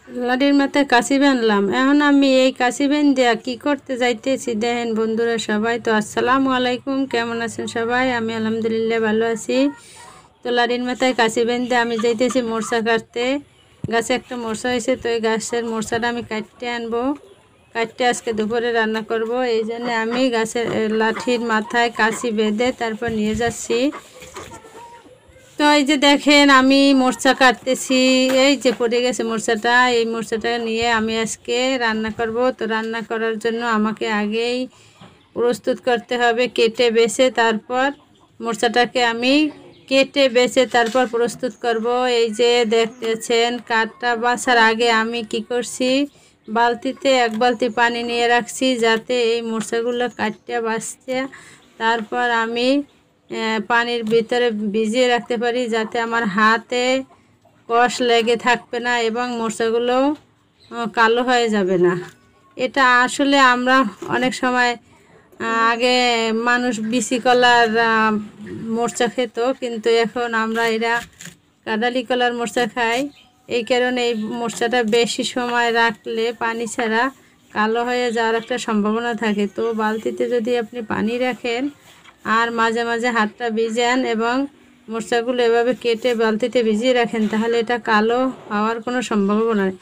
লাড়ির মাথায় কাশি বানলাম। এখন আমি এই কাশি দিয়া কি করতে যাইতেছি দেখেন বন্ধুরা সবাই। তো আসসালামু আলাইকুম, কেমন আছেন সবাই? আমি আলহামদুলিল্লাহ ভালো আছি। তো লাড়ির মাথায় কাশি দিয়ে আমি যাইতেছি মোরসা কাটতে। গাছে একটা মোরসা হয়েছে, তো এই গাছের মোরসাটা আমি কাটতে আনবো। কাটতে আজকে দুপুরে রান্না করব। এই জন্য আমি গাছের লাঠির মাথায় কাশি বেঁধে তারপর নিয়ে যাচ্ছি। তো এই যে দেখেন আমি মোরচা কাটতেছি, এই যে পড়ে গেছে মোরচাটা। এই মোরচাটা নিয়ে আমি আজকে রান্না করব। তো রান্না করার জন্য আমাকে আগেই প্রস্তুত করতে হবে, কেটে বেছে তারপর মোরচাটাকে আমি কেটে বেছে তারপর প্রস্তুত করব। এই যে দেখতেছেন কাঠটা বাছার আগে আমি কি করছি, বালতিতে এক বালতি পানি নিয়ে রাখছি যাতে এই মোরচাগুলো কাটতে বাছতে তারপর আমি পানির ভিতরে ভিজিয়ে রাখতে পারি, যাতে আমার হাতে কষ লেগে থাকবে না এবং মোরচাগুলো কালো হয়ে যাবে না। এটা আসলে আমরা অনেক সময় আগে মানুষ বিচি কলার মোরচা খেত, কিন্তু এখন আমরা এরা কাঁঠালি কলার মোরচা খাই। এই কারণে এই মোরচাটা বেশি সময় রাখলে পানি ছাড়া কালো হয়ে যাওয়ার একটা সম্ভাবনা থাকে। তো বালতিতে যদি আপনি পানি রাখেন আর মাঝে মাঝে হাতটা ভিজান এবং মোরচাগুলো এভাবে কেটে বালতিতে ভিজিয়ে রাখেন, তাহলে এটা কালো হওয়ার কোনো সম্ভাবনা নেই।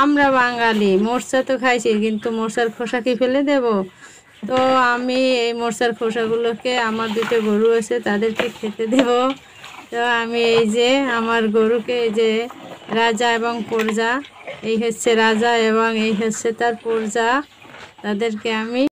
আমরা বাঙালি মোরচা তো খাইছি, কিন্তু মোরচার খোসা কি ফেলে দেব? তো আমি এই মোরচার খোসাগুলোকে, আমার দুটো গরু আছে তাদেরকে খেতে দেব। তো আমি এই যে আমার গরুকে, এই যে রাজা এবং প্রজা, এই হচ্ছে রাজা এবং এই হচ্ছে তার প্রজা, তাদেরকে আমি